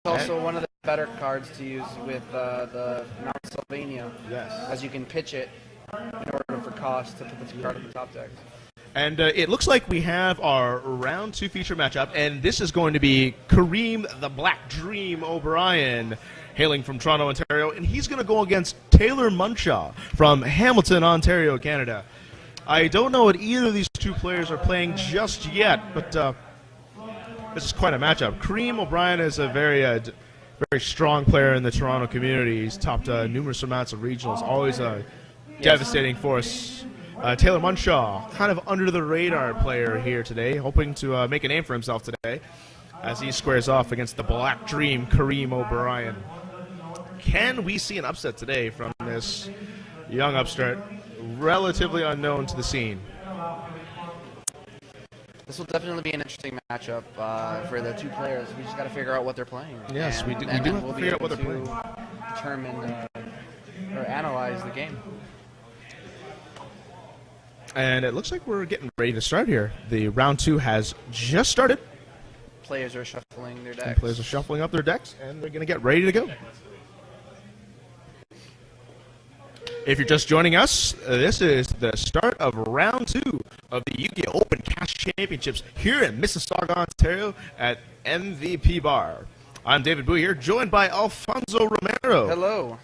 also one of the better cards to use with the Mount Sylvania. Yes. As you can pitch it in order for cost to put the card on the top deck. And it looks like we have our round 2 feature matchup, and this is going to be Kareem the Black Dream O'Brien, hailing from Toronto, Ontario, and he's going to go against Taylor Munshaw from Hamilton, Ontario, Canada. I don't know what either of these two players are playing just yet, but this is quite a matchup. Kareem O'Brien is a very strong player in the Toronto community. He's topped numerous amounts of regionals, always a devastating force. Taylor Munshaw, kind of under-the-radar player here today, hoping to make a name for himself today as he squares off against the Black Dream, Kareem O'Brien. Can we see an upset today from this young upstart, relatively unknown to the scene? This will definitely be an interesting matchup for the two players. We just got to figure out what they're playing. Yes, we do have to figure out what they're playing. Determine or analyze the game. And it looks like we're getting ready to start here. The round 2 has just started. Players are shuffling their decks. And players are shuffling up their decks, and they're going to get ready to go. If you're just joining us, this is the start of round 2 of the YOCC Open Cash Championships here in Mississauga, Ontario at MVP Bar. I'm David Boo here, joined by Alfonso Romero. Hello.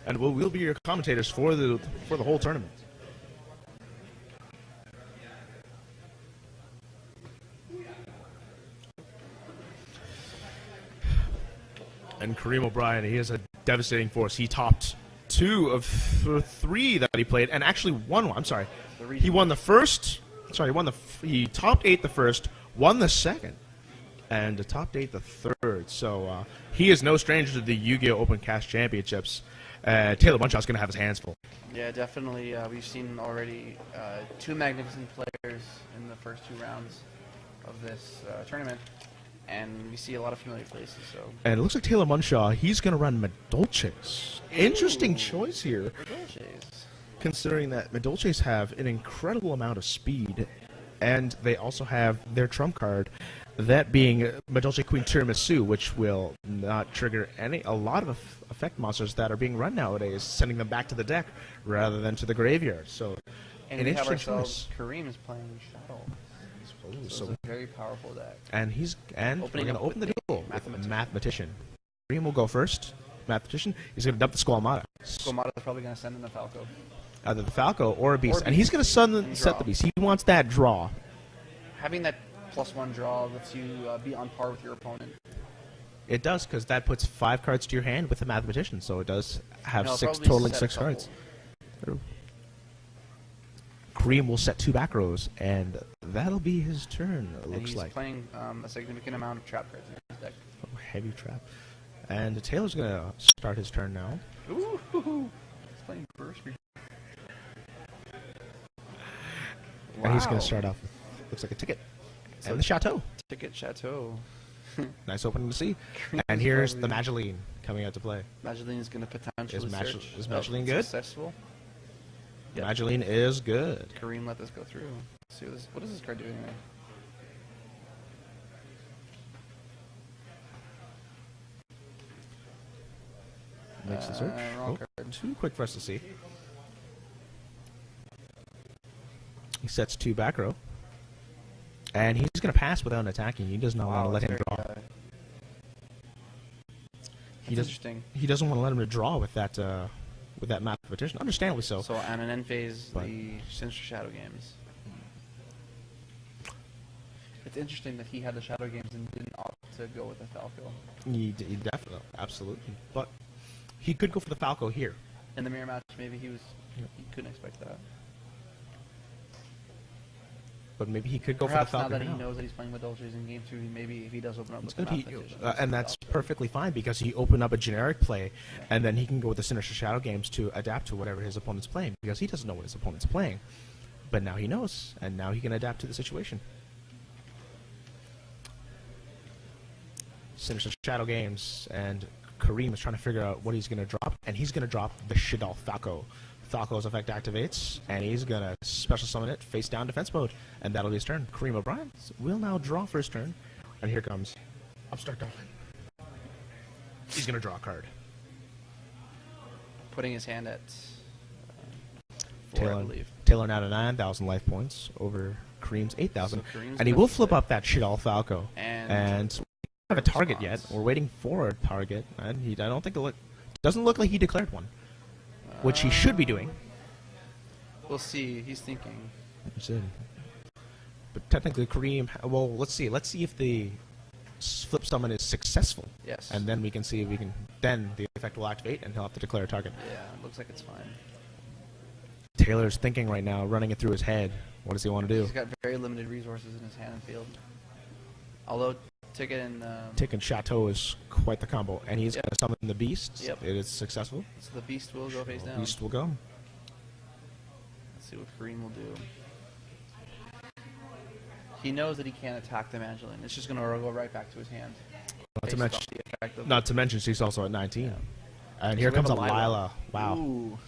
And we'll be your commentators for the whole tournament. And Kareem O'Brien, he is a devastating force. He topped 2 of 3 that he played, and actually won one. I'm sorry. He won the first. Sorry, he topped 8 the first, won the second, and topped 8 the third. So he is no stranger to the Yu-Gi-Oh! Open Cash Championships. Taylor Munshaw's going to have his hands full. Yeah, definitely. We've seen already 2 magnificent players in the first 2 rounds of this tournament. And we see a lot of familiar faces. So. And it looks like Taylor Munshaw, he's going to run Medolces. Interesting choice here. Medolces. Considering that Medolces have an incredible amount of speed, and they also have their trump card, that being Medolce Queen Tiramisu, which will not trigger a lot of effect monsters that are being run nowadays, sending them back to the deck rather than to the graveyard. So, and an we interesting have ourselves, choice. Kareem is playing Shadow. So it's a very powerful deck. And we're going to open the duel with Mathematician. Kareem will go first. Mathematician, he's going to dump the Squamata. Squamata is probably going to send in the Falco. Either the Falco or a Beast. And he's going to set the Beast. He wants that draw. Having that +1 draw lets you be on par with your opponent. It does, because that puts 5 cards to your hand with the Mathematician. So it does have totaling 6 cards. Kareem will set 2 back rows, and that'll be his turn, it looks like. He's playing a significant amount of trap cards in his deck. Oh, heavy trap. And Taylor's going to start his turn now. Ooh, he's playing first. And he's going to start off with, looks like a ticket. And the Chateau. Ticket Chateau. Nice opening to see. And here's the Mageline coming out to play. Mageline is going to potentially search. Is Mageline good? Successful. Yep. Mageline is good. Kareem let this go through. Let's see what is this card doing there? Makes the search. Too quick for us to see. He sets 2 back row. And he's going to pass without attacking. He does not want to let him draw. Interesting. He doesn't want to let him to draw with that Mathematician. Understandably so. So on an end phase, the Sinister Shadow Games. It's interesting that he had the Shadow Games and didn't opt to go with the Falco. He definitely, absolutely. But he could go for the Falco here. In the mirror match, maybe he couldn't expect that. But maybe he could go Perhaps for the Falco now that he knows that he's playing with Dolces in Game 2, maybe if he does open up with the and that's perfectly fine, because he opened up a generic play, and then he can go with the Sinister Shadow Games to adapt to whatever his opponent's playing, because he doesn't know what his opponent's playing. But now he knows, and now he can adapt to the situation. Sinister Shadow Games, and Kareem is trying to figure out what he's going to drop, and he's going to drop the Shadal Falco. Falco's effect activates, and he's going to special summon it face down defense mode, and that'll be his turn. Kareem O'Brien will now draw for his turn, and here comes Upstart Dolphin. He's going to draw a card. Putting his hand at 4, I believe. Taylor now to 9,000 life points over Kareem's 8,000. So And he will flip up that Shadal Falco. And we don't have a target yet. We're waiting for a target. And I don't think doesn't look like he declared one, which he should be doing. We'll see. He's thinking. But technically, Kareem. Well, let's see. Let's see if the flip summon is successful. Yes. And then we can see if we can. Then the effect will activate, and he'll have to declare a target. Yeah, it looks like it's fine. Taylor's thinking right now, running it through his head. What does he want to do? He's got very limited resources in his hand and field. Although Ticket and Tick and Chateau is quite the combo, and he's going to summon the Beast. Yep. It is successful. So the Beast will go face down. Beast will go. Let's see what Kareem will do. He knows that he can't attack the Magdalene. It's just going to go right back to his hand. Not to mention she's also at 19. Yeah. And So here we have comes a a Lila. Lila. Wow. Ooh.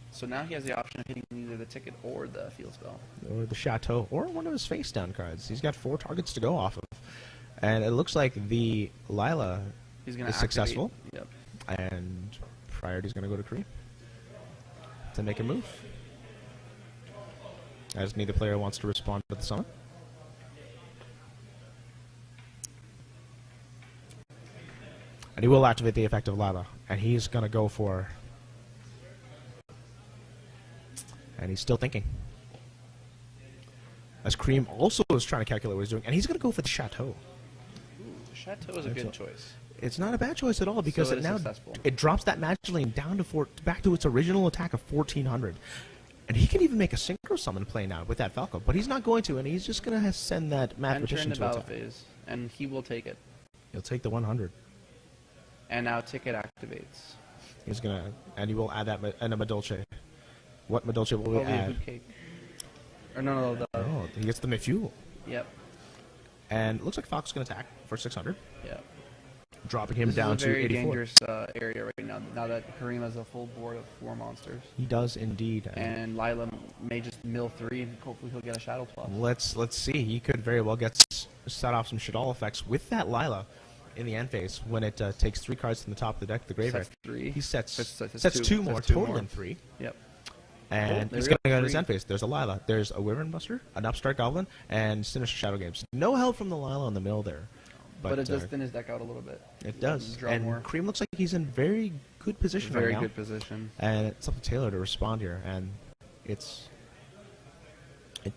So now he has the option of hitting either the Ticket or the field spell. Or the Chateau, or one of his face down cards. He's got 4 targets to go off of. And it looks like the Lila He's going is to successful. Yep. And priority's going to go to Kareem to make a move. As neither player wants to respond to the summon. And he will activate the effect of Lila. And he's going to go for... And he's still thinking. As Kareem also is trying to calculate what he's doing. And he's going to go for the Chateau. Ooh, the Chateau is a good choice. It's not a bad choice at all because So it now successful. it drops that Magdalene down to back to its original attack of 1,400. And he can even make a synchro summon play now with that Falco. But he's not going to, and he's just going to send that Mathematician Enter to into attack. battle phase, and he will take it. He'll take the 100. And now Ticket activates. He's going to, and he will add that and a Madolce. What Madolce will we Probably a add? food cake. Or no, Oh, he gets the Mefuel. Yep. And it looks like Fox is going to attack for 600, Yep. dropping him This down is a to very 84. dangerous area right now. Now that Kareem has a full board of 4 monsters, He does indeed. and Lila may just mill 3, and hopefully he'll get a Shadow Plus. Let's see. He could very well set off some Shadal effects with that Lila in the end phase when it takes 3 cards from the top of the deck, the graveyard. Sets 3. He sets Sets 2 more, total in 3. Yep. And there he's we going to go, go to his 3. end phase. There's a Lila. There's a Wyvern Buster, an Upstart Goblin, and Sinister Shadow Games. No help from the Lila in the mill there. But it does thin his deck out a little bit. It does. Draw And more. Cream looks like he's in very good position Very right now. good position. And it's up to Taylor to respond here. And it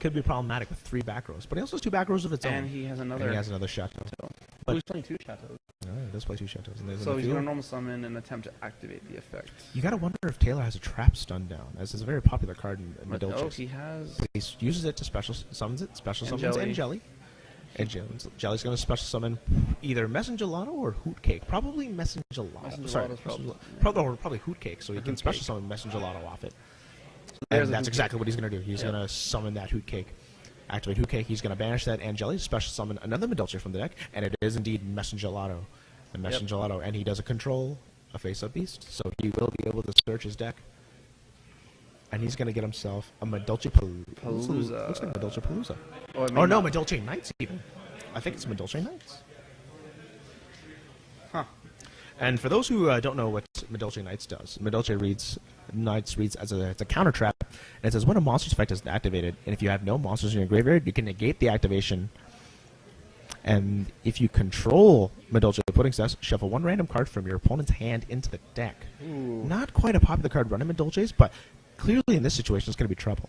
could be problematic with 3 back rows. But he also has 2 back rows of its own. And he has And another. he has another Chateau. But he's playing 2 Chateaus. Oh, he does play 2 Chateaus. And there's So a he's few. going to normal summon and attempt to activate the effect. You got to wonder if Taylor has a Trap Stun down, as it's a very popular card in But Madolches. he has. He uses it to special summons it, special And summons Jelly. and Jelly. And Jelly's going to special summon either Messenger Lotto or Hoot Cake. Probably Messenger Lotto. Messenger Sorry, Lotto's probably Hoot Cake, so he Or can Hoot special Cake. summon Messenger Lotto off it. there's And a that's Hoot exactly what he's going to do. He's Yep. going to summon that Hoot Cake. Activate Hoot Cake. He's going to banish that Angeli, special summon another Madolche from the deck, and it is indeed Messenger Lotto. The Messenger Lotto. And he does a control, a face-up beast, so he will be able to search his deck. And he's going to get himself a Madolche Palooza. Looks like Madolche Palooza. Oh, it may Oh, no, not. Madolche Knights even. I think it's Madolche Knights. Huh. And for those who don't know what Madolche Knights does, Madolche Knights reads as a counter trap, and it says when a monster's effect is activated, and if you have no monsters in your graveyard, you can negate the activation. And if you control Madolche Pudding Cess, shuffle 1 random card from your opponent's hand into the deck. Ooh. Not quite a popular card running Madolches, but clearly in this situation it's going to be trouble.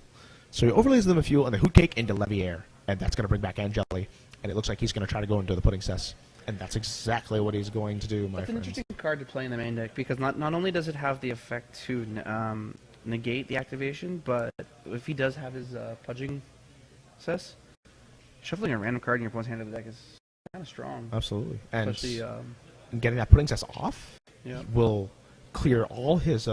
So he overlays the Fuel and the Hoot Cake into Leviair, and that's going to bring back Angeli. And it looks like he's going to try to go into the Pudding Cess. And that's exactly what he's going to do, my That's an friends. interesting card to play in the main deck because not only does it have the effect to negate the activation, but if he does have his pudging cess, shuffling a random card in your opponent's hand to the deck is kind of strong. Absolutely. And Especially, getting that Pudding Cess off yeah. will clear all his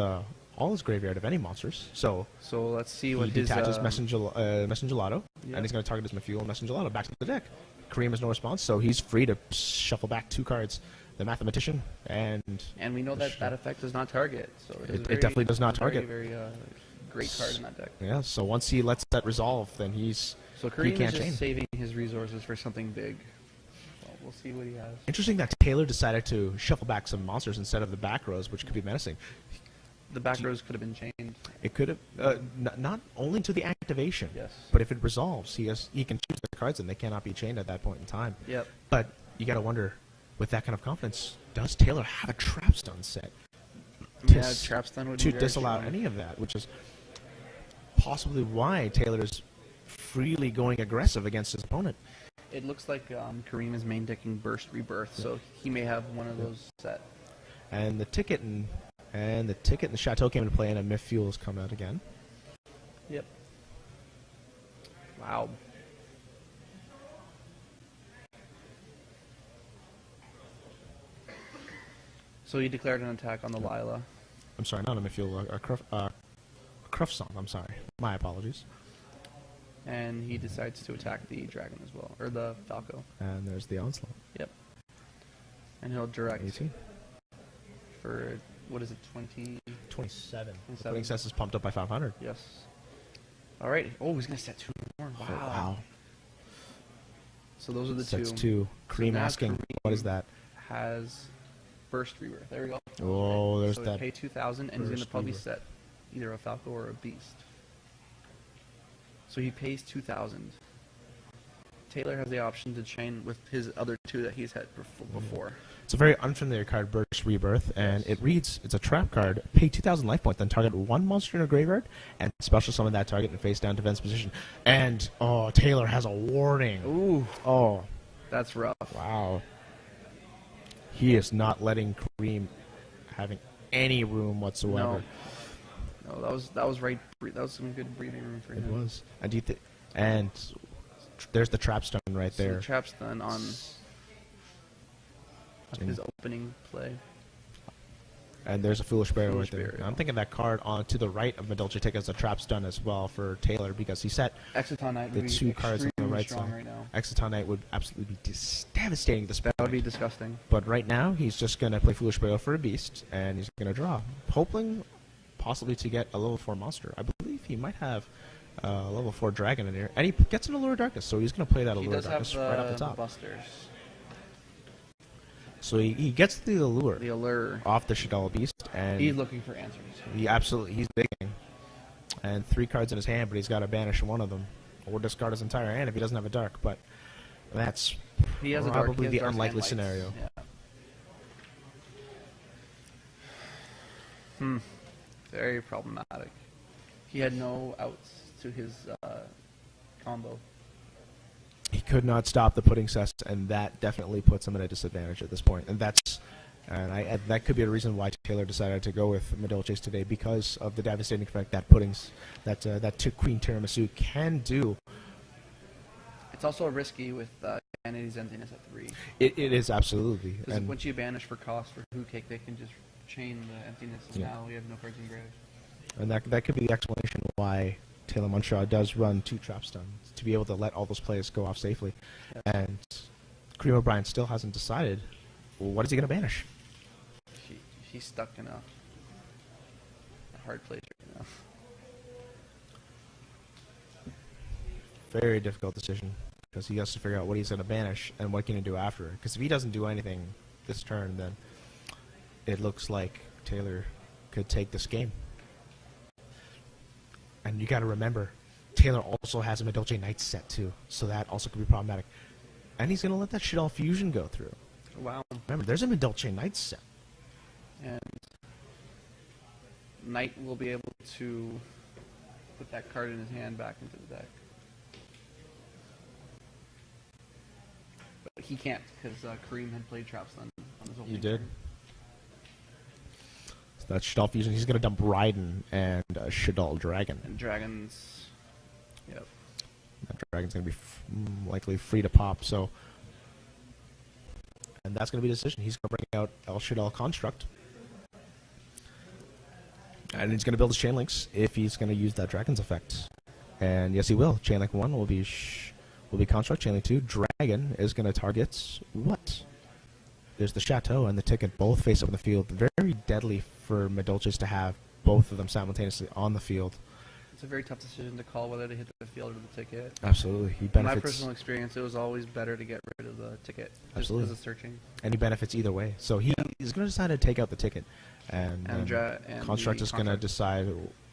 graveyard of any monsters. So let's see he what his detaches Messenger Lotto, yeah. and he's going to target his Mefuel and Messenger Lotto back to the deck. Kareem has no response, so he's free to shuffle back 2 cards. The Mathematician and we know that that effect does not target. So It definitely does not target. Very, very great card in that deck. yeah. So once he lets that resolve, then So he Kareem can't is chain. just saving his resources for something big. we'll see what he has. Interesting that Taylor decided to shuffle back some monsters instead of the back rows, which could be menacing. The back rows could have been chained. It could have not only to the activation, Yes. but if it resolves, he can choose the cards and they cannot be chained at that point in time. Yep. But you got to wonder, with that kind of confidence, does Taylor have a trap stun set Yeah, trap stun would be to very disallow strong. any of that, which is possibly why Taylor's freely going aggressive against his opponent. It looks like Kareem is main decking Burst Rebirth, so he may have one of those set. And the ticket and the Chateau came into play, and a Myth Fuel's come out again. Yep. Wow. So he declared an attack on the Lila. I'm sorry, not a Myth Fuel, a Cruff Song. I'm sorry. My apologies. And he decides to attack the dragon as well, or the Falco. And there's the Onslaught. Yep. And he'll direct 18. for, what is it, 20? 27. The 27. putting cess is pumped up by 500. Yes. All right. Oh, he's going to set 2 more. Wow. Oh, wow. So those are the Sets 2. 2. Cream now asking, Kareem what is that? Has Burst Rebirth. There we go. Oh, there's so that. Pay 2,000, and he's going to Burst probably Rebirth. set either a Falco or a Beast. So he pays 2,000. Taylor has the option to chain with his other 2 that he's had before. It's a very unfamiliar card, Burst Rebirth, and it reads, it's a trap card, pay 2,000 life points, then target 1 monster in a graveyard, and special summon that target in face down defense position. And, oh, Taylor has a warning. Ooh, Oh, that's rough. wow. He is not letting Kareem having any room whatsoever. No, that was right. That was some good breathing room for It him. was. And there's the trap stone right So there. the trap's done on his opening play. And there's a Foolish Burial right Foolish there. Burial. I'm thinking that card on to the right of Medulce Tick as a trap stun as well for Taylor because he set Exciton Knight the would be 2 cards on the extremely right strong side. right now. Exciton Knight would absolutely be devastating this That would be disgusting. But right now, he's just going to play Foolish Burial for a Beast, and he's going to draw. Hoping possibly to get a level 4 monster. I believe he might have a level 4 dragon in here. And he gets an Allure of Darkness, so he's going to play that He Allure of does have Darkness right off the the top. busters. So he gets the Allure The allure. off the Shaddoll Beast, and He's looking for answers. he's digging. And 3 cards in his hand, but he's got to banish one of them. Or discard his entire hand if he doesn't have a dark, but that's He has a dark. probably He has the darks unlikely and scenario. Yeah. Very problematic. He had no outs to his combo. He could not stop the pudding cess, and that definitely puts him at a disadvantage at this point. And that could be a reason why Taylor decided to go with Medulce today because of the devastating effect that puddings, that Queen Tiramisu can do. It's also risky with Vanity's Emptiness at 3. It is absolutely. Because And once you banish for cost for Who Cake, they can just chain the Emptiness, and Yeah. now we have no cards in grave. And that could be the explanation why Taylor Munshaw does run 2 trap stuns to be able to let all those plays go off safely. Yes. And Kareem O'Brien still hasn't decided, well, what is he going to banish? He's stuck in a hard place right now. Very difficult decision because he has to figure out what he's going to banish and what can he do after. Because if he doesn't do anything this turn, then it looks like Taylor could take this game. And you got to remember, Taylor also has a Medulce Knight set too, so that also could be problematic. And he's going to let that Shaddoll Fusion go through. Wow. Remember, there's a Medulce Knight set. And Knight will be able to put that card in his hand back into the deck. But he can't because Kareem had played Trap Stun on his opening You did. turn. So that's Shaddoll Fusion. He's going to dump Raiden and Shaddoll Dragon. And Dragons. Yep. That Dragon's going to be likely free to pop, so... And that's going to be the decision. He's going to bring out El Shaddoll Construct. And he's going to build his chain links if he's going to use that Dragon's effect. And yes, he will. Chain link 1 will be Construct. Chain link 2, Dragon is going to target what? There's the Chateau and the Ticket both face up in the field. Very deadly for Medulces to have both of them simultaneously on the field. It's a very tough decision to call whether to hit the field or the ticket. Absolutely. He In my benefits. personal experience, it was always better to get rid of the ticket. Just Absolutely. because of searching. And he benefits either way. So he's going to decide to take out the ticket. And Construct is going to decide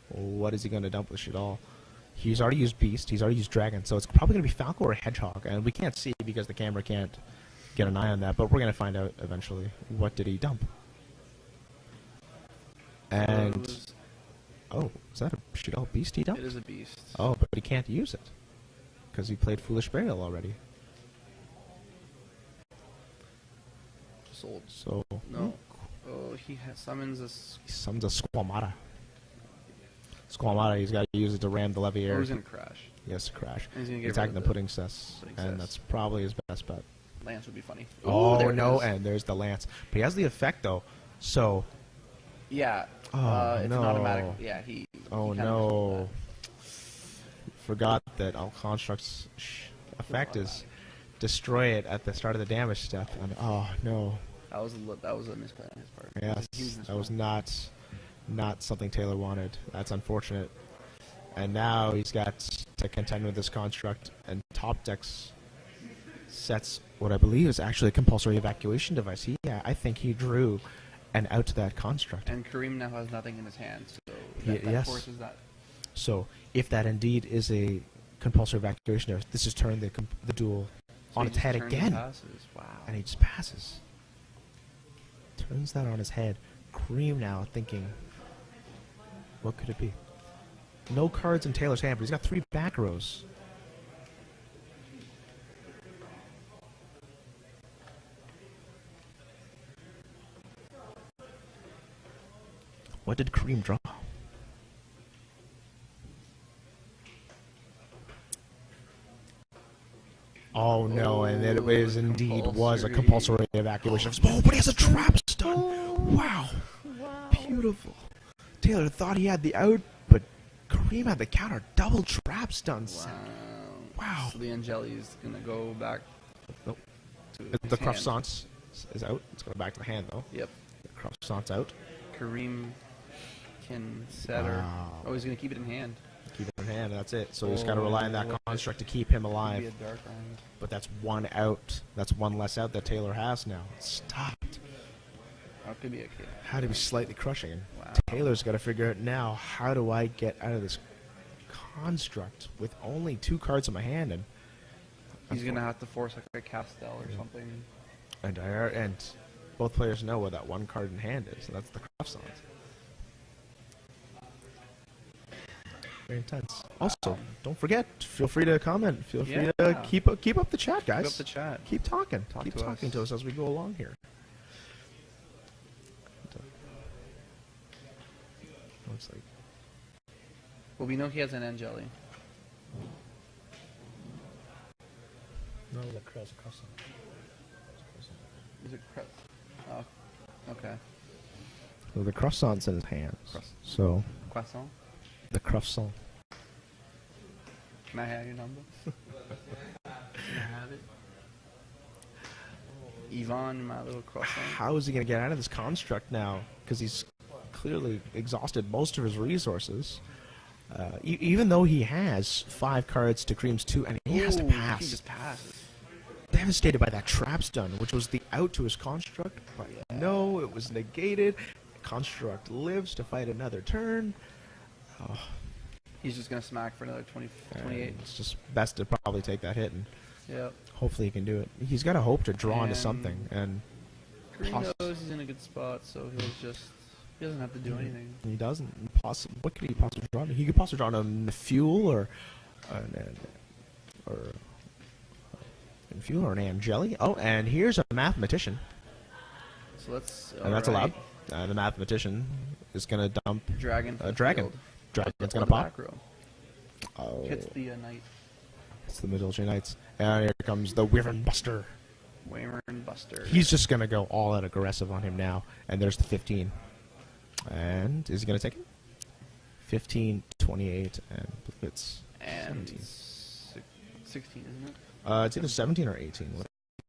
what is he going to dump with Shadal. He's already used Beast. He's already used Dragon. So it's probably going to be Falco or Hedgehog. And we can't see because the camera can't get an eye on that. But we're going to find out eventually. What did he dump? And... Oh, is that a Shadal Beast he dumped? It is a Beast. Oh, but he can't use it. Because he played Foolish Burial already. Sold. So... No. Oh, he summons a... He summons a Squamata. Squamata, he's got to use it to ram the Leviair. Oh, he's going to crash. He has to crash. And he's going to He's get attacking the Pudding Cess. Pudding And Cess. that's probably his best bet. Lance would be funny. Oh, there it no, is. and there's the Lance. But he has the effect, though. So... Yeah. Oh, it's no. an automatic. Yeah, he... Oh, he kinda no. Forgot that all Construct's effect is destroy it at the start of the damage step. And oh, no. That was a misplay on his part. Yes, that was not something Taylor wanted. That's unfortunate. And now he's got to contend with this Construct, and Top Decks sets what I believe is actually a compulsory evacuation device. I think he drew an out to that Construct. And Kareem now has nothing in his hand, so that Yes. forces that. So if that indeed is a compulsory evacuation device, this has turned the duel So on he its just head turns and again. passes. Wow. And he just passes. Turns that on his head. Kareem now thinking, what could it be? No cards in Taylor's hand, but he's got 3 back rows. What did Kareem draw? Oh no, and it is indeed was a compulsory evacuation. Oh, but he has a trap stun! Wow. Beautiful. Taylor thought he had the out, but Kareem had the counter. Double trap stun set. Wow. So the Angeli is going to go back Nope. to The his hand. Croissants is out. It's going back to the hand, though. Yep. The Croissant's out. Kareem can set her. Wow. Oh, he's going to keep it in hand. Keep it in hand, that's it. So he's got to rely on that Oh, construct to keep him Could be alive. a dark round. But that's one out. That's one less out that Taylor has now. Stopped. Or it could be a kid. Had to be slightly crushing. Wow. Taylor's got to figure out now, how do I get out of this construct with only 2 cards in my hand? And He's going to have to force like a Castel or something. and both players know what that 1 card in hand is. And that's the Croissant. Very intense. Also, don't forget, feel free to comment. Feel free to Yeah. keep up the chat, guys. Keep up the chat. Keep talking. Talk Keep to talking us. to us as we go along here. Looks like Well, we know he has an Angeli. no, the Croissant. Is it Crest? Oh, okay. Well, the Croissant's in his hands. Croissant. So Croissant? the Croissant. Can I have your number? Can I have it? Yvonne, my little croissant. How is he going to get out of this construct now? Because he's clearly exhausted most of his resources. Even though he has 5 cards to Kareem's 2, and he has to Ooh, pass. He just passes. Devastated by that trap stun, which was the out to his construct. But no, it was negated. Construct lives to fight another turn. Oh, He's just going to smack for another 28. it's just best to probably take that hit, and Yep. hopefully he can do it. He's got to hope to draw into And something, and Kareem knows he's in a good spot, so he doesn't have to do anything. he doesn't. What could he possibly draw? He could possibly draw on a fuel or an Angeli. Oh, and here's a mathematician, So let's. and that's allowed. alright. The mathematician is going to dump Dragon. for a the dragon. field. Dragon's On going to the pop. back row. Oh, Hits the knight. it's the Middle Knights. And here comes the Wyvern Buster. Wyvern Buster. He's just going to go all out aggressive on him now. And there's the 15. And is he going to take it? 15, 28, and it's and 17. 16, isn't it? It's either 17 or 18.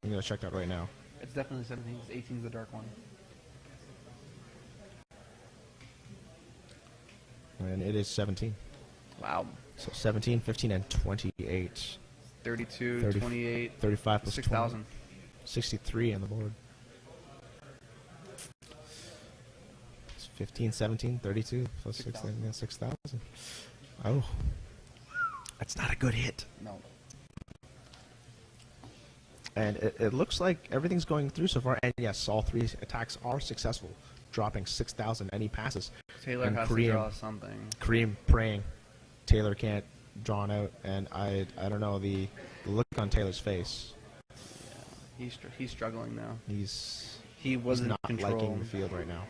I'm going to check that right now. It's definitely 17. 18 is the dark one. And it is 17. Wow. So 17, 15, and 28. 32, 30, 28, 35 plus 6,000. 63 on the board. It's 15, 17, 32 plus 16, yeah, 6,000. Oh. That's not a good hit. No. And it looks like everything's going through so far. And yes, all three attacks are successful, dropping 6,000 any passes. Taylor and has Kareem, to draw something. Kareem praying. Taylor can't draw it out. And I don't know, the look on Taylor's face. Yeah, he's struggling now. He wasn't not in control. liking the field right now.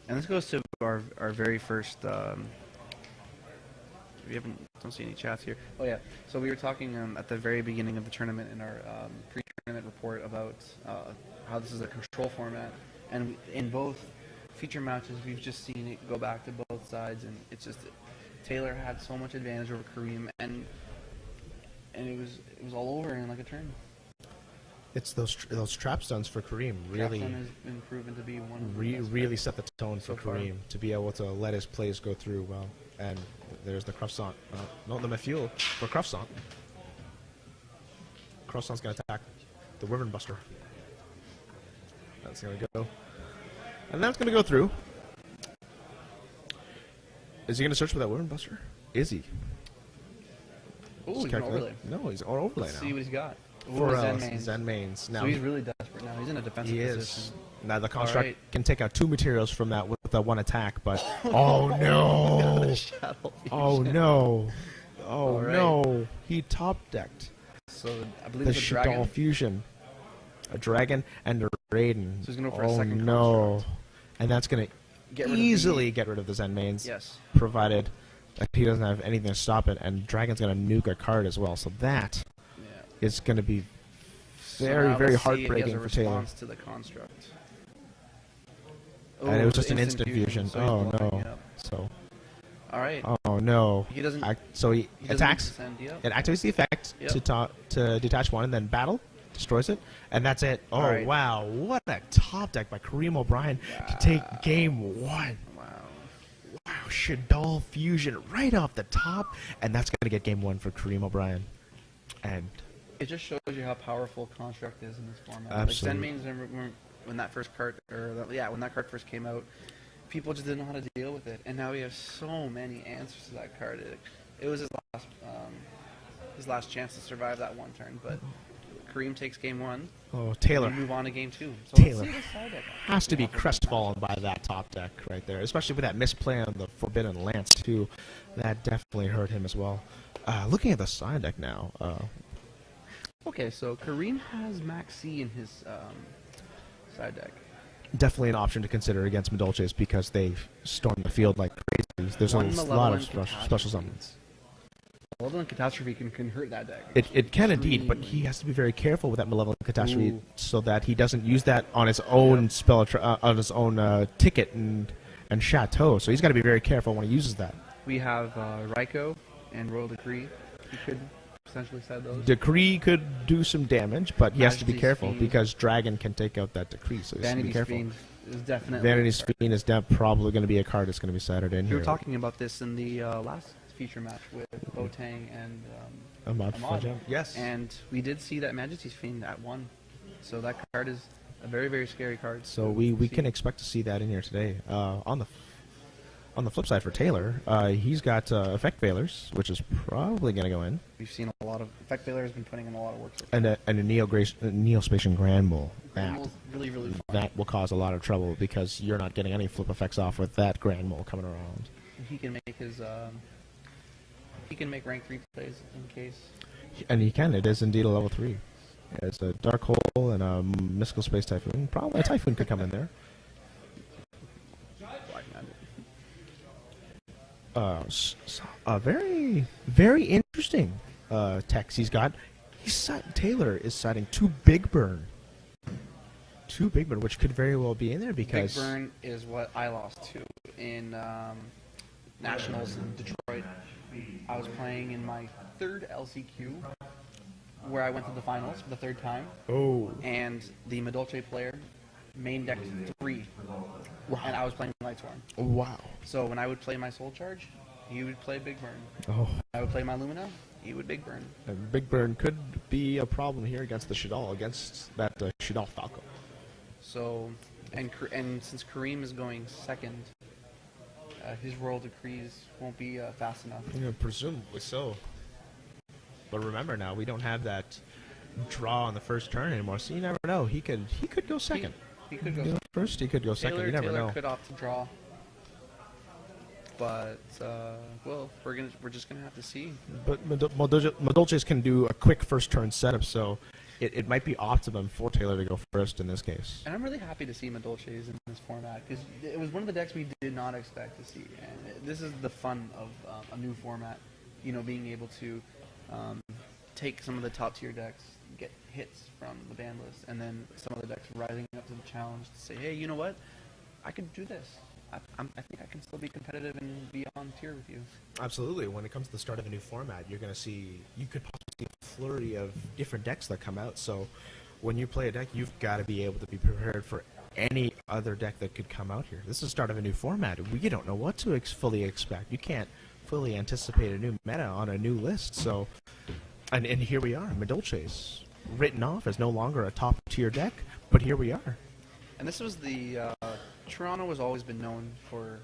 And this goes to our very first. We don't see any chats here. Oh yeah. So we were talking at the very beginning of the tournament in our pre-tournament report about how this is a control format, and in both feature matches we've just seen it go back to both sides, and it's just Taylor had so much advantage over Kareem, and it was all over in like a turn. It's those trap stuns for Kareem really Trap stun has been proven to be one of the best really set the tone for so far. Kareem to be able to let his plays go through well. And there's the croissant. Not the Mafuel for croissant. Croissant's going to attack the Wyvern Buster. That's going to go. And that's going to go through. Is he going to search for that Wyvern Buster? Is he? Oh, he's an overlay. No, he's on overlay Let's now. see what he's got. For Zen mains. Zen mains. Now So he's really desperate now. He's in a defensive he position. is. Now the construct right. can take out 2 materials from that with that one attack, but oh no! Oh no! Oh All right. no! He top decked So I believe the it's a dragon. Shadal fusion, a dragon and a Raiden. So he's gonna go for a oh second no! construct. And that's gonna Get rid of easily get rid of the Zen mains, Yes. provided that he doesn't have anything to stop it. And Dragon's gonna nuke a card as well, so that Yeah. is gonna be So very now very let's see if he heartbreaking has a for Taylor. response to the construct. And it Oh, was just an instant fusion. so he's Oh blocking no! it up. So All right. oh no! He doesn't. So he he doesn't attacks. descend, yep. It activates the effect Yep. to detach one, and then battle destroys it, and that's it. Oh right. wow! What a top deck by Kareem O'Brien to take game 1. Wow. Wow! Shadal fusion right off the top, and that's gonna get game 1 for Kareem O'Brien. And It just shows you how powerful construct is in this format. Absolutely. Like Zen mains, when that first card, when that card first came out, people just didn't know how to deal with it, and now we have so many answers to that card. It was his last chance to survive that one turn, but Kareem takes game 1. oh, Taylor We move on to game 2. So Taylor let's see the side deck. has to be crestfallen by that top deck right there, especially with that misplay on the Forbidden Lance too. That definitely hurt him as well. Looking at the side deck now. Okay, so Kareem has Max C in his side deck. Definitely an option to consider against Medolces because they storm the field like crazy. There's One a lot of Malevolent special Catastrophe. summons. Malevolent Catastrophe can hurt that deck. It can indeed, but he has to be very careful with that Malevolent Catastrophe Ooh. so that he doesn't use that on his own on his own ticket and chateau. So he's got to be very careful when he uses that. We have Raiko and Royal Decree. He could potentially side those. Decree could do some damage, but he has to be Majesty's careful Fiend. because Dragon can take out that Decree, so he has to be Vanity's careful. Fiend is definitely. Vanity's Fiend is probably going to be a card that's going to be Saturday in We here. were talking about this in the last feature match with Botang and Ahmad Ahmad. Fajam. Yes. And we did see that Majesty's Fiend at 1. So that card is a very, very scary card. So we can expect to see that in here today. On the flip side for Taylor, he's got Effect Veilers, which is probably going to go in, We've seen a lot of. Effect Veiler has been putting in a lot of work. So and a Neospatian Grand Mole. That It's really, really fun. that will cause a lot of trouble because you're not getting any flip effects off with that Grand Mole coming around. He can make his. He can make rank 3 plays in case. And he can. It is indeed a level 3. It's a Dark Hole and a Mystical Space Typhoon. Probably a Typhoon could come in there. Black Magic. A very, very interesting text he's got. Taylor is citing 2 Big Burn. 2 Big Burn, which could very well be in there because... Big Burn is what I lost to in Nationals in Detroit. I was playing in my 3rd LCQ, where I went to the finals for the 3rd time, Oh. and the Medolce player main decked 3, and I was playing Lightsworn. Wow. So when I would play my Soul Charge, he would play Big Burn. Oh, I would play my Lumina, he would Big Burn. and Big Burn could be a problem here against the Shadal, against that Shadal Falco. So, and since Kareem is going second, his Royal Decrees won't be fast enough. Yeah, presumably so. But remember now, we don't have that draw on the first turn anymore, so you never know. He could go second. He could go first. He could go second. You never Taylor know. could opt to draw. But well, we're just gonna have to see. But Madolches can do a quick first turn setup, so it might be optimum for Taylor to go first in this case. And I'm really happy to see Madolches in this format because it was one of the decks we did not expect to see. And this is the fun of a new format, you know, being able to take some of the top tier decks, get hits from the ban list, and then some of the decks rising up to the challenge to say, hey, you know what, I could do this. I think I can still be competitive and be on tier with you. Absolutely. When it comes to the start of a new format, you could possibly see a flurry of different decks that come out. So when you play a deck, you've got to be able to be prepared for any other deck that could come out here. This is the start of a new format. We don't know what to fully expect. You can't fully anticipate a new meta on a new list. So, and here we are, Madolches, written off as no longer a top tier deck, but here we are. And this was the Toronto has always been known for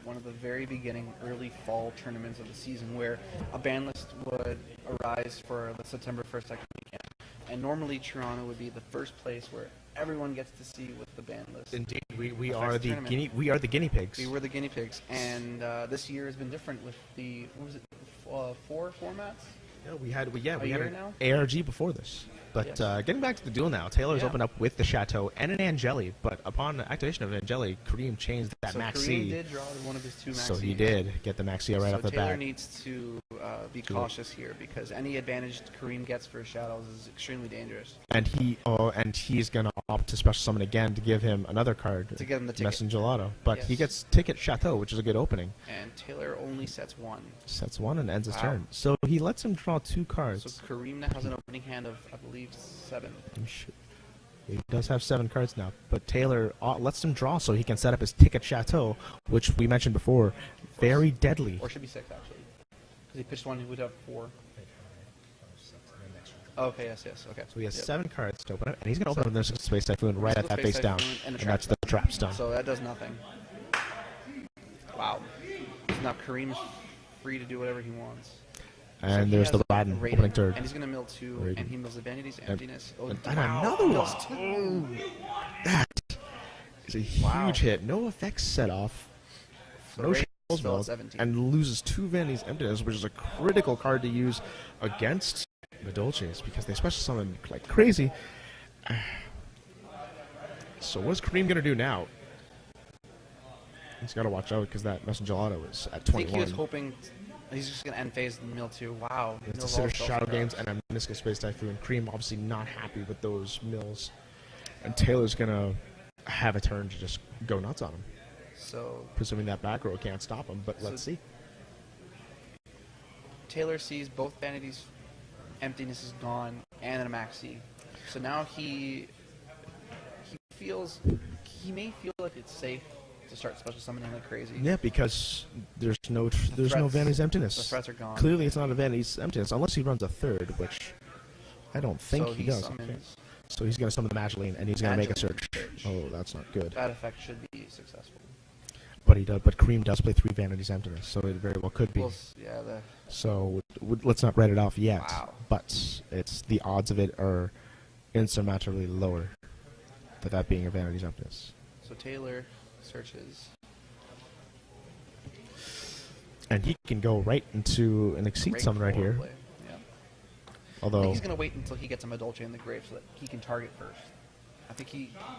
one of the very beginning early fall tournaments of the season where a ban list would arise for the September 1st, 2nd weekend. And normally Toronto would be the first place where everyone gets to see what the ban list. Indeed, we are the guinea pigs. We were the guinea pigs, and this year has been different with the what was it, 4 formats? Yeah, we had an now? ARG before this. But Yes. Getting back to the duel now, Taylor's Yeah. opened up with the Chateau and an Angeli, but upon activation of Angeli, Kareem changed that So Maxi. Kareem did draw one of his 2 Maxi. So he did get the Maxi right so off the Taylor bat. needs to be cautious here because any advantage Kareem gets for shadows is extremely dangerous. And he's gonna opt to special summon again to give him another card To give him the ticket. Messenger Gelato. But he Yes. gets ticket Chateau, which is a good opening. And Taylor only sets 1. Sets 1 and ends his Wow. turn. So he lets him draw 2 So cards. Kareem now has an opening hand of, I believe, 7. He does have 7 cards now, but Taylor lets him draw so he can set up his ticket Chateau, which we mentioned before, very deadly. Or it should be 6, actually. Because he pitched 1, he would have 4. Oh, okay, yes, okay. So he has Yep. 7 cards to open up, and he's going to open up the Space Typhoon right at that Space face down, Typhoon and the that's the trap stone. So that does nothing. Wow. So now Kareem's free to do whatever he wants. And So there's he the has Radin Raiden, opening third. And he's going to mill 2, Raiden. and he mills the Vanity's Emptiness. Oh, And wow. another Mills one. 2. That is a huge Wow. hit. No effects set off. So No Raiden's shadows still at mills, 17. and loses 2 Vanity's Emptiness, which is a critical card to use against Madolches because they special summon like crazy. So what's Kareem going to do now? He's got to watch out because that Messenger Gelato is at I think 21. he was hoping he's just going to end phase in mill 2. Wow. It's Mills considered all spells Shadow and Games drops. and a Meniscus Space Typhoon. Kareem obviously not happy with those mills. And Taylor's going to have a turn to just go nuts on him. So Presuming that back row can't stop him, but let's see. Taylor sees both Vanity's Emptiness is gone and a Maxi. So now he may feel like it's safe to start special summoning like crazy. Yeah, because there's no threats- Vanity's Emptiness. The threats are gone. Clearly, it's not a Vanity's Emptiness unless he runs a third, which I don't think so he does. summons. So he's going to summon the Magdalene, and he's going to make a Magdalene search. Oh, that's not good. That effect should be successful. But he does. But Kareem does play 3 Vanity's Emptiness, so it very well could be. Well, yeah, So let's not write it off yet. Wow. But the odds of it are insurmountably lower. That being a Vanity's Emptiness. so Taylor searches. And he can go right into an Exceed Great summon right here. foreplay. Yeah. I think Although he's going to wait until he gets a Madolche in the grave so that he can target first. I think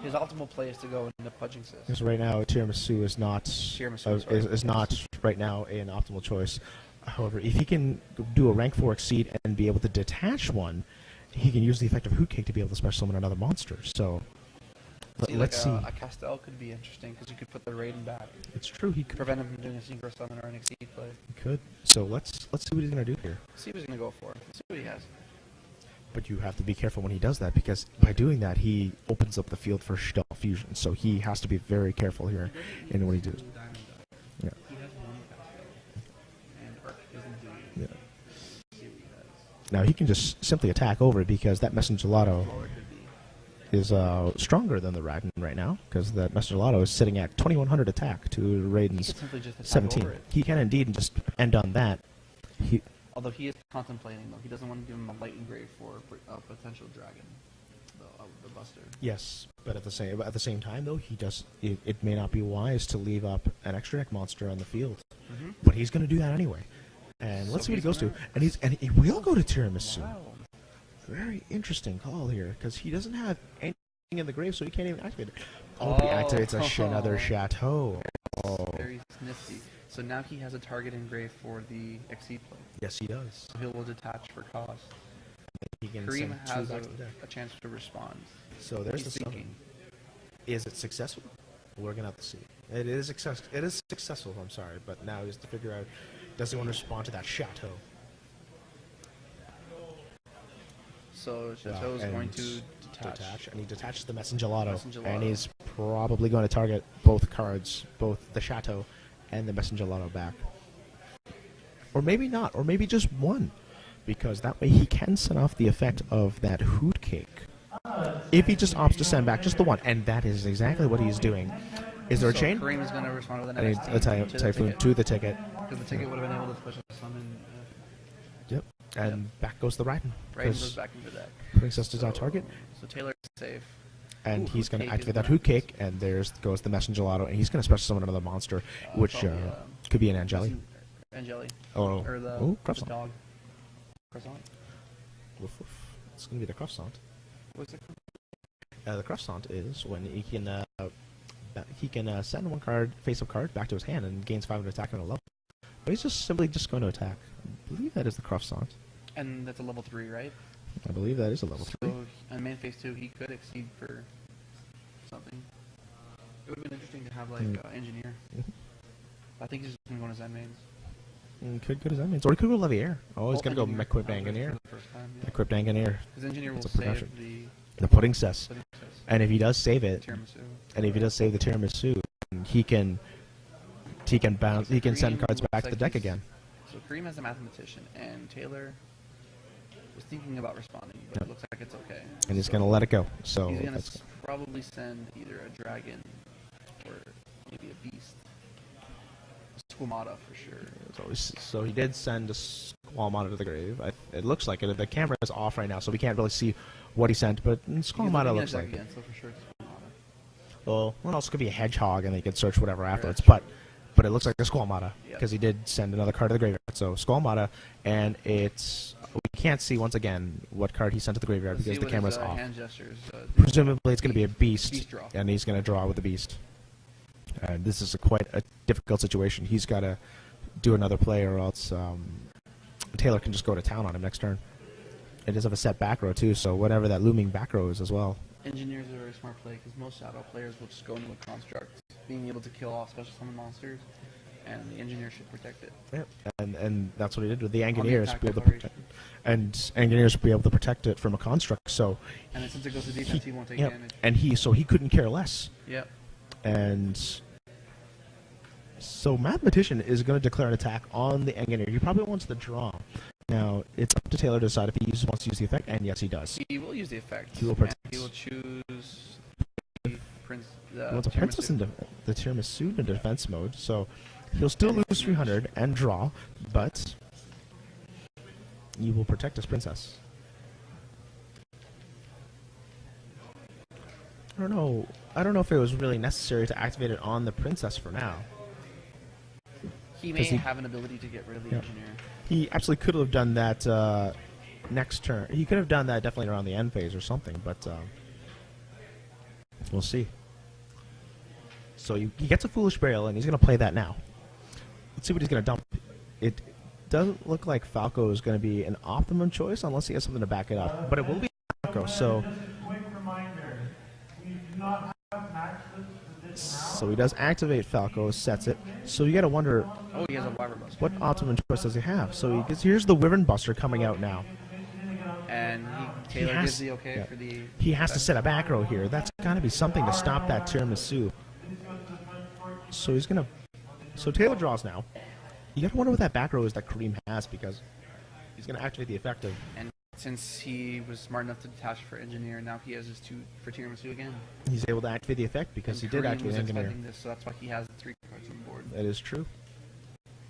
his optimal play is to go into Pudging Cyst. because right now Tiramisu is not is not right now an optimal choice. However, if he can do a rank 4 Exceed and be able to detach one, he can use the effect of Hoot Cake to be able to special summon another monster. So let's see. A Castel could be interesting because you could put the Raiden back. It's true, he could. Prevent him from doing a Synchro Summon or an Exceed play. He could. So let's see what he's gonna do here. See what he's going to go for. See what he has. But you have to be careful when he does that because by doing that he opens up the field for Shell Fusion. So he has to be very careful here in what he does. Yeah. Now he can just simply attack over it because that Messenger Gelato is stronger than the Raiden right now, because that Messenger Gelato is sitting at 2100 attack to Raiden's 17. He can indeed just end on that. Although he is contemplating, though, he doesn't want to give him a light engrave for a potential dragon, the Buster. Yes, but at the same time, though, it may not be wise to leave up an extra deck monster on the field, but he's going to do that anyway. And let's see what he goes to. And he will go to Tiramisu. Wow. Very interesting call here, because he doesn't have anything in the grave, so he can't even activate it. Oh, he activates another Chateau. Oh. Very nifty. So now he has a target engrave for the XC play. Yes, he does. So he will detach for cost. He can Kareem has back to the deck. a chance to respond. So there's the thinking. Is it successful? We're going to have to see. It is successful, I'm sorry, but now is to figure out, does he want to respond to that Chateau? So Chateau is going to detach. And he detaches the Messenger Gelato. And he's probably going to target both cards, both the Chateau and the Messenger Gelato back. Or maybe not, or maybe just one. Because that way he can send off the effect of that Hoot Cake. If he just opts to send back just the one, and that is exactly what he's doing. Is there a chain? Kareem is going to respond with an Typhoon to the ticket. Because the ticket would have been able to push a summon. Yep. And back goes the Raiden. Raiden goes back into the deck. Princess does not target. So Taylor's safe. And he's going to activate that Hoot Cake, and there goes the Messenger Gelato, and he's going to special summon another monster, which could be an Angeli. Or the dog. Croissant. It's going to be the Croissant. What's it called? The Croissant is when he can send one card, face-up card, back to his hand, and gains 500 attack on a level. But he's just simply going to attack. I believe that is the Croissant. And that's a level 3, right? I believe that is a level 3. So on main phase 2, he could exceed for something. It would have been interesting to have like Engineer. I think he's just going to go to Zen mains. Could go to Zen mains. Or he could go Levier. Oh, he's going to go Equipped Engineer. Equipped Engineer. His Engineer will save the Pudding Cess. And if he does save it, and if he does save the Tiramisu, he can bounce. He can send cards back to the deck again. So Kareem has a Mathematician, and Taylor was thinking about responding, but it looks like it's okay. And he's going to let it go. So he's going to probably send either a dragon or maybe a beast. Squamata for sure. So he did send a Squamata to the grave. It looks like it. The camera is off right now, so we can't really see what he sent, but Squamata looks like again, so for sure it's Squamata. Well, it also could be a Hedgehog, and they could search whatever afterwards, but it looks like a Squamata, because he did send another card to the graveyard. So Squamata, and we can't see, once again, what card he sent to the graveyard because the camera's off. Hand gestures, presumably it's going to be a beast and he's going to draw with the beast. And this is quite a difficult situation. He's got to do another play, or else Taylor can just go to town on him next turn. It does have a set back row, too, so whatever that looming back row is as well. Engineers are a very smart play, because most Shadow players will just go into a construct, being able to kill off special summon monsters, and the Engineer should protect it. Yep, and that's what he did with the Engineers. Be able to protect it. And Engineers will be able to protect it from a construct, so... And since it goes to defense, he won't take damage. And he couldn't care less. Yep. And so Mathematician is going to declare an attack on the Engineer. He probably wants the draw. Now, it's up to Taylor to decide if he wants to use the effect, and yes, he does. He will use the effect. He will protect. He will choose the Princess in the Tiramisu in defense mode, so he'll still lose 300 and draw, but he will protect his princess. I don't know if it was really necessary to activate it on the princess for now. He may have an ability to get rid of the Engineer. He absolutely could have done that next turn. He could have done that definitely around the end phase or something, but we'll see. So he gets a Foolish Burial, and he's going to play that now. Let's see what he's going to dump. It doesn't look like Falco is going to be an optimum choice unless he has something to back it up. But it will be Falco, so... So he does activate Falco, sets it. So you got to wonder, he has a Wyvern Buster. What optimum choice does he have? So here's the Wyvern Buster coming out now. And Taylor gives the okay for the... He has to set a back row here. That's got to be something to stop that Tiramisu. So he's going to... So Taylor draws now. You got to wonder what that back row is that Kareem has, because He's going to activate the effect of... And since he was smart enough to detach for Engineer, now he has his 2 for Tiramisu again. He's able to activate the effect because he did activate Engineer. This, so that's why he has the 3 cards on board. That is true.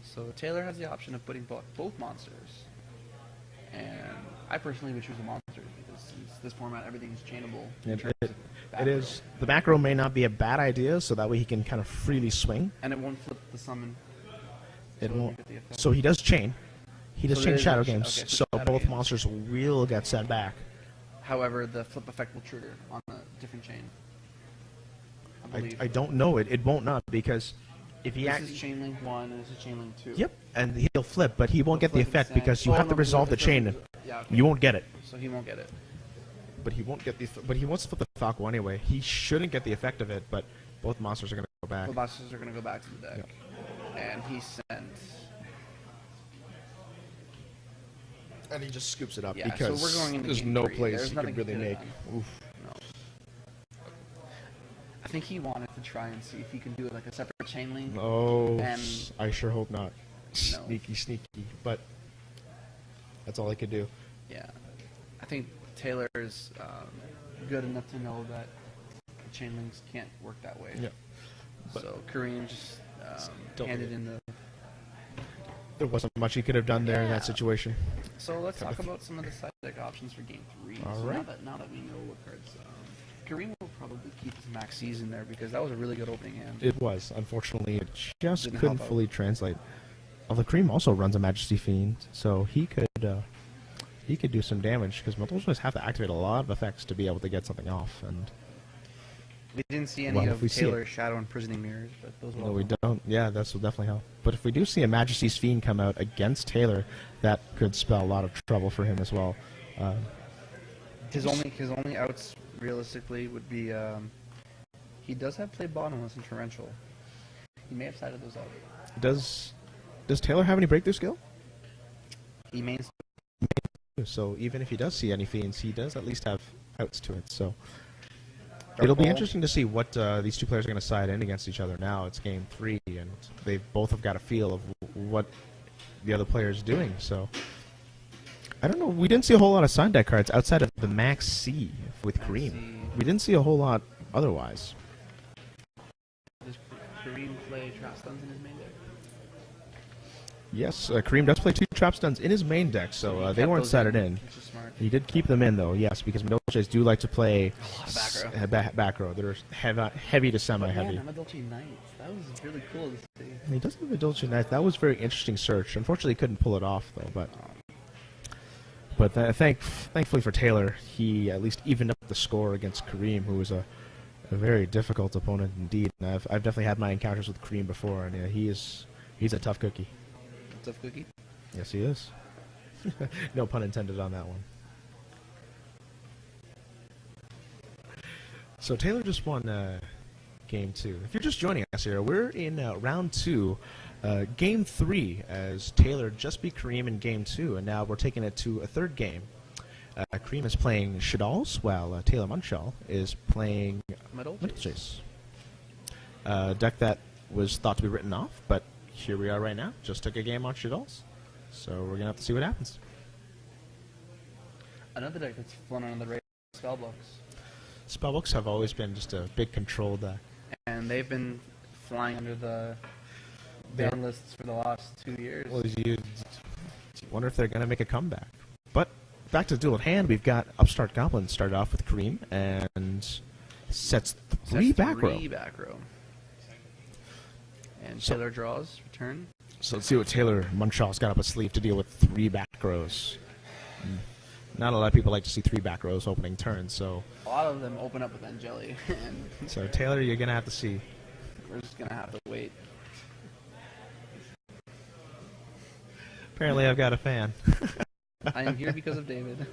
So Taylor has the option of putting both monsters. And I personally would choose the monsters because since this format, everything is chainable. It is. The back row may not be a bad idea, so that way he can kind of freely swing. And it won't flip the summon. It won't. So he does chain. He does chain Shadow Games, okay, so Shadow both Games. monsters will get set back. However, the flip effect will trigger on a different chain. I believe. I don't know it. It won't not because if he This is chain link 1 and this is chain link 2. Yep, and he'll flip, but he won't get the flip effect and because you send. have to resolve the chain. Yeah, okay. You won't get it. So he won't get it. But he won't get the. But he wants to flip the Falco anyway. He shouldn't get the effect of it, but both monsters are going to go back. Both monsters are going to go back to the deck. Yep. And he sends. And he just scoops it up Yeah, because so we're going into there's game no 3. place There's he nothing could really he make. could've Oof. No. I think he wanted to try and see if he can do it like a separate chain link. Oh, And I sure hope not. No. Sneaky, sneaky. But that's all I could do. Yeah. I think Taylor's good enough to know that chain links can't work that way. Yeah. So Kareem just handed in the... There wasn't much he could have done there in that situation. So let's talk about some of the side deck options for Game 3. All so right. now that we know what cards... Kareem will probably keep his Max C's in there because that was a really good opening hand. It was. Unfortunately, it just Didn't couldn't help out. fully translate. Although Kareem also runs a Majesty Fiend, so he could do some damage because Metallists have to activate a lot of effects to be able to get something off. And We didn't see any Well, if of we see Taylor's Shadow Imprisoning Mirrors, but those will no, we don't. Yeah, this will definitely help. But if we do see a Majesty's Fiend come out against Taylor, that could spell a lot of trouble for him as well. His only outs realistically would be he does have play bottomless and torrential. He may have sided those out. Does Taylor have any breakthrough skill? He mains So even if he does see any fiends, he does at least have outs to it. So it'll be Ball. interesting to see what these two players are going to side in against each other now. It's game 3, and they both have got a feel of what the other player is doing. So I don't know. We didn't see a whole lot of side deck cards outside of the Max C with Kareem. We didn't see a whole lot otherwise. Does Kareem play Trap Stuns in his main deck? Yes, Kareem does play 2 trap stuns in his main deck, so He they kept weren't those sided in. Which is smart. He did keep them in, though, yes, because Medolches do like to play back row. back row. They're heavy to semi-heavy. Man, Amadolce Knights. That was really cool to see. He does have a Dolce Knight. That was a very interesting search. Unfortunately, he couldn't pull it off, though. But thankfully for Taylor, he at least evened up the score against Kareem, who was a very difficult opponent indeed. And I've definitely had my encounters with Kareem before, and he's a tough cookie. Tough cookie. Yes, he is. No pun intended on that one. So Taylor just won Game 2. If you're just joining us here, we're in Round 2, Game 3, as Taylor just beat Kareem in Game 2, and now we're taking it to a third game. Kareem is playing Shaddolls, while Taylor Munchall is playing Medolches. deck that was thought to be written off, but here we are right now. Just took a game on Shaddolls, so we're going to have to see what happens. Another deck that's flown under the radar, Spellbooks. Spellbooks have always been just a big control deck. And they've been flying under the ban lists for the last 2 years. Well, you wonder if they're going to make a comeback. But back to the duel at hand, we've got Upstart Goblin started off with Kareem and sets 3 back row. And Taylor draws, return. So let's see what Taylor Munchall's got up his sleeve to deal with 3 back rows. Not a lot of people like to see 3 back rows opening turn, so... A lot of them open up with Angeli. And So Taylor, you're going to have to see. we're just going to have to wait. Apparently I've got a fan. I am here because of David.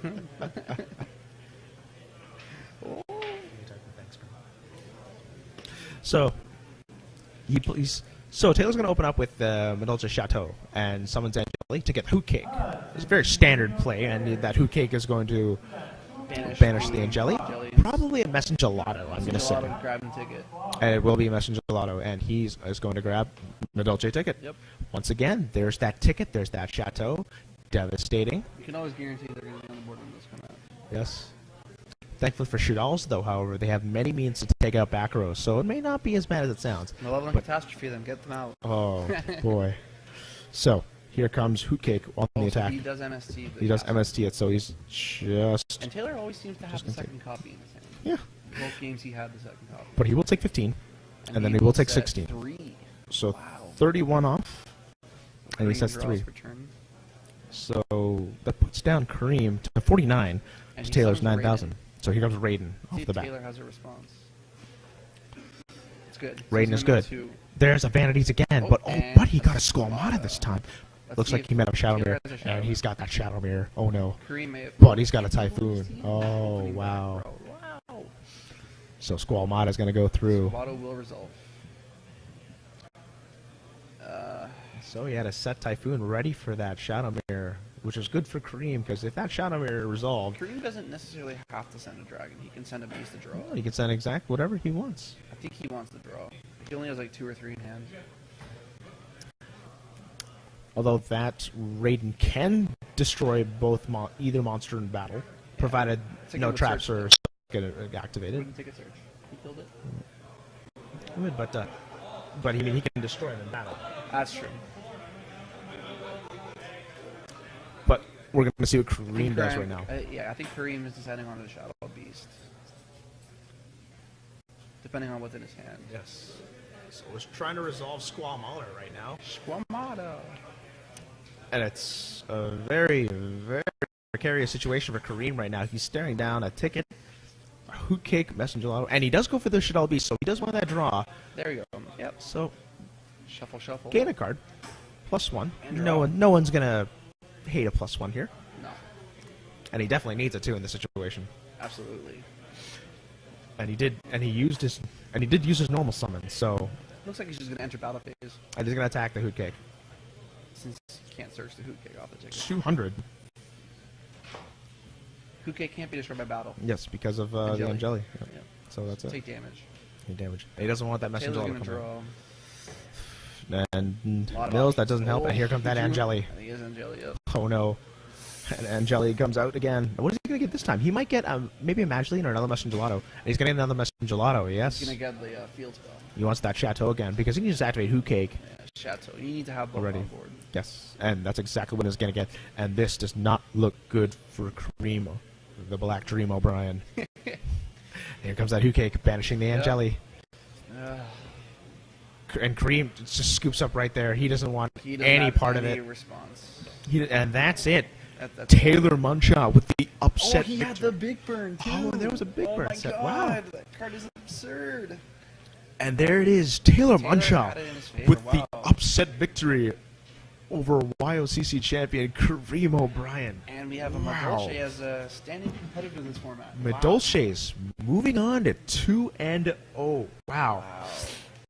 So Taylor's going to open up with Medolce Chateau and summons Angeli to get Hoot Cake. It's a very standard play, and that Hoot Cake is going to banish the Angeli. Probably a Messenger Lotto, I'm going to say. Grab and ticket. And it will be a Messenger Lotto, and he's going to grab Medolce ticket. Yep. Once again, there's that ticket, there's that Chateau. devastating. You can always guarantee they're going to be on the board when this comes out. Yes. Thankfully for Shadals, though, however, they have many means to take out back rows, so it may not be as bad as it sounds. No level and catastrophe them. Get them out. Oh, boy. So, here comes Hootcake on the attack. He does MST. He does MST it, so he's just... And Taylor always seems to have the second copy in his hand. Yeah. Both games he had the second copy. But he will take 15, and then he will take 16. 3. So, Wow. 31 off, and he sets draws 3. per turn. So, that puts down Kareem to 49 And to he Taylor's summons 9,000. So, here comes Raiden See off if the bat. Taylor has a response. It's good. Raiden is good. 2. There's a Vanities again, Oh, but and but he got a Squamata this time. Let's Looks see like if he met a Shadow Taylor Mirror, has a Shadow and Mirror. he's got that Shadow Mirror. Oh no. Kareem may have... But he's got a Typhoon. Oh, Opening wow. back row. Wow. So Squamata's going to go through. Auto will resolve. So he had a set Typhoon ready for that Shadow Mirror, which is good for Kareem, because if that Shadow Mirror resolved, Kareem doesn't necessarily have to send a dragon. He can send a beast to draw. well, he can send exact whatever he wants. I think he wants to draw. He only has like 2 or 3 in hand. Although that Raiden can destroy both either monster in battle, provided It's a no good traps search, are get activated. Wouldn't take a search. He killed it. Good, but he can destroy them in battle. That's true. But we're going to see what I think Kareem does right now. Yeah, I think Kareem is deciding on the Shadow Beast. Depending on what's in his hand. Yes. So we're trying to resolve Squamata right now. Squamata. And it's a very, very precarious situation for Kareem right now. He's staring down a ticket, a Hootcake, Messenger Lotto, and he does go for the Shadow Beast, so he does want that draw. There you go. Yep. So, Shuffle, shuffle. gain a card. +1. And draw. No one's going to hate a +1 here. No. And he definitely needs it, too, in this situation. Absolutely. And he did use his normal summon, so... Looks like he's just going to enter battle phase. And he's going to attack the Hootcake. Since he can't search the Hootcake off the ticket. 200. Hootcake can't be destroyed by battle. Yes, because of the Angeli. Yep. Yep. So that's it. Take damage. He damage. He doesn't want that Messenger Taylor's Lotto to going come to out. draw. And Lot of Mills, that options. doesn't help. And here comes that he drew- Angeli. He is Angeli, yep. Oh no. And Angeli comes out again. What is he going to get this time? He might get maybe a Magilean or another Messenger Gelato. And he's going to get another Messenger Gelato, yes. He's going to get the field spell. He wants that Chateau again because he needs to activate Hootcake. Yeah, Chateau. You need to have both Already. on board. Yes. And that's exactly what he's going to get. And this does not look good for Kareem, the Black Dream O'Brien. Here comes that Hootcake banishing the Angeli. And Kareem just scoops up right there. He doesn't want He doesn't any have part of any it. response. And that's it. That's Taylor Munchaw with the upset he had victory. the big burn, too. Oh, and there was a big burn my set. God. Wow. That card is absurd. And there it is, Taylor Taylor Munchaw had it in his favor, with wow. the upset victory over YOCC champion Kareem O'Brien. And we have a Wow. Madolche as a standing competitor in this format. Madolche's moving on to 2-0. Wow. Wow.